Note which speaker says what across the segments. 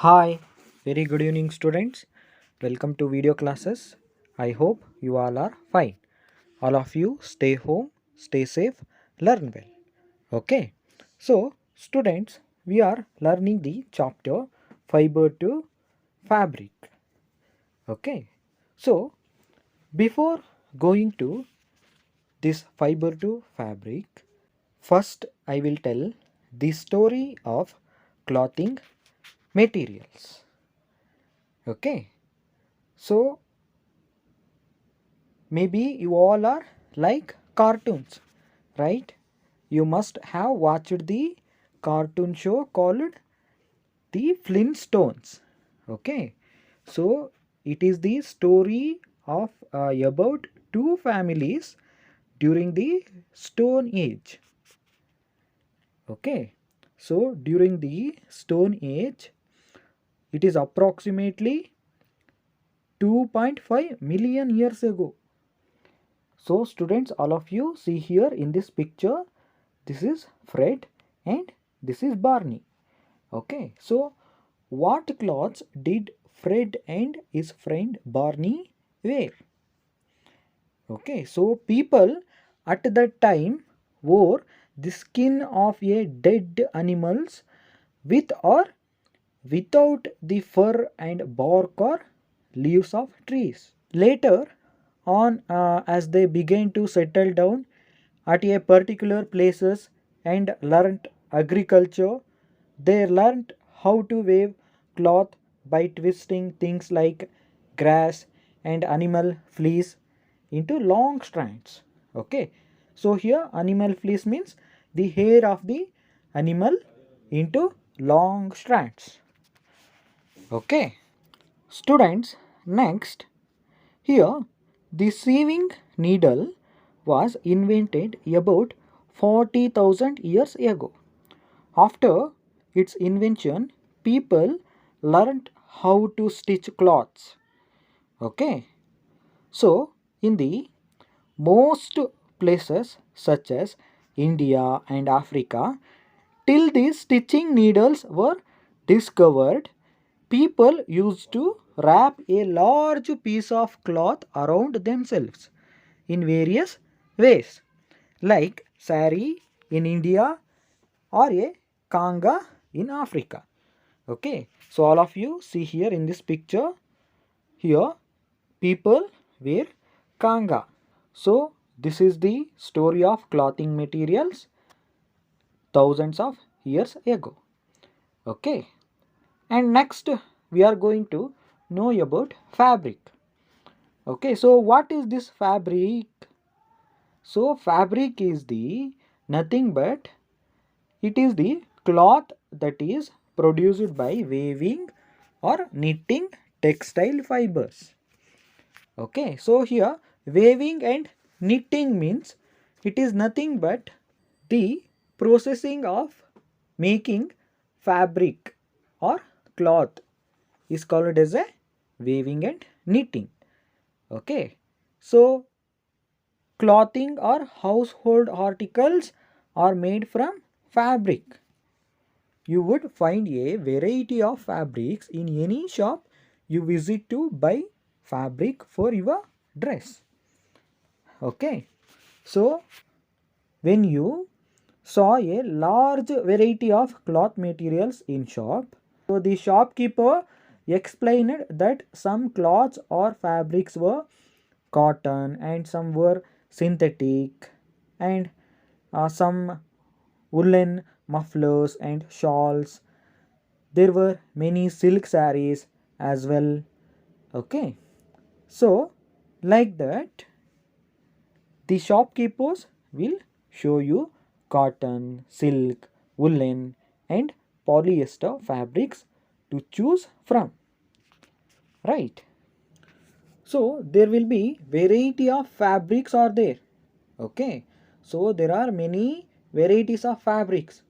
Speaker 1: Hi, very good evening students. Welcome to video classes. I hope you all are fine. All of you stay home, stay safe, learn well. Okay. So students, we are learning the chapter fiber to fabric. Okay. So before going to this fiber to fabric, first I will tell the story of clothing materials. Okay. So maybe you all are like cartoons, right? You must have watched the cartoon show called The Flintstones. Okay, so it is the story of about two families during the Stone Age. Okay, so during the Stone Age, it is approximately 2.5 million years ago. So students, all of you see here in this picture, this is Fred and this is Barney. Okay, so what clothes did Fred and his friend Barney wear? Okay, so people at that time wore the skin of a dead animals with or without the fur and bark or leaves of trees. Later on, as they began to settle down at a particular places and learnt agriculture, they learnt how to weave cloth by twisting things like grass and animal fleece into long strands. Okay, so here animal fleece means the hair of the animal into long strands. Okay, students, next here, the sewing needle was invented about 40,000 years ago. After its invention, people learned how to stitch cloths. Okay, so in the most places such as India and Africa, till these stitching needles were discovered, people used to wrap a large piece of cloth around themselves in various ways, like sari in India or a kanga in Africa. Okay, so all of you see here in this picture, here people wear kanga. So this is the story of clothing materials thousands of years ago. Okay, and next we are going to know about fabric. Okay, so what is this fabric? So fabric is the nothing but it is the cloth that is produced by weaving or knitting textile fibers. Okay, so here weaving and knitting means it is nothing but the processing of making fabric or cloth is called as a weaving and knitting. Okay, so clothing or household articles are made from fabric. You would find a variety of fabrics in any shop you visit to buy fabric for your dress. Okay, so when you saw a large variety of cloth materials in shop, so the shopkeeper explained that some cloths or fabrics were cotton and some were synthetic and some woolen mufflers and shawls. There were many silk sarees as well. Okay, so like that the shopkeepers will show you cotton, silk, woolen and polyester fabrics to choose from, right? So there will be variety of fabrics are there. Okay, so there are many varieties of fabrics.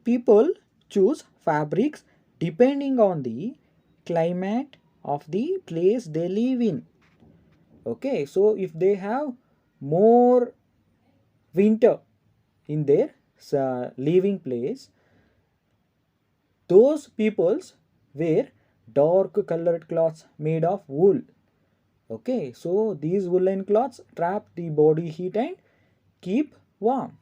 Speaker 1: People choose fabrics depending on the climate of the place they live in. Okay, so if they have more winter in their living place, those peoples wear dark colored cloths made of wool. Okay, so these woolen cloths trap the body heat and keep warm.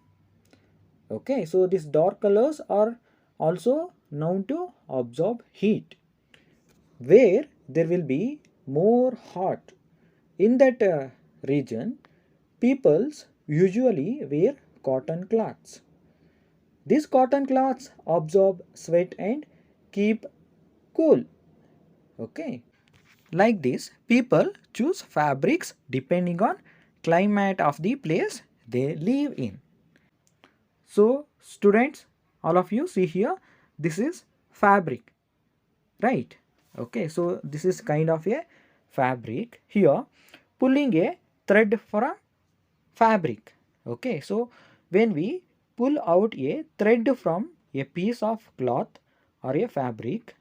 Speaker 1: Okay, so these dark colors are also known to absorb heat. Where there will be more hot in that region, peoples usually wear cotton cloths. These cotton cloths absorb sweat and keep cool. Okay, like this, people choose fabrics depending on climate of the place they live in. So students, all of you see here, this is fabric, right? Okay, so this is kind of a fabric. Here pulling a thread from fabric. Okay, so when we pull out a thread from a piece of cloth or a fabric,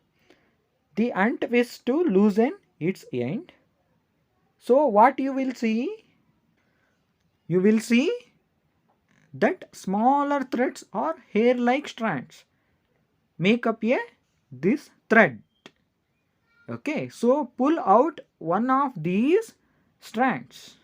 Speaker 1: the ant wishes to loosen its end. So what you will see? You will see that smaller threads or hair like strands make up a this thread. Okay, so pull out one of these strands.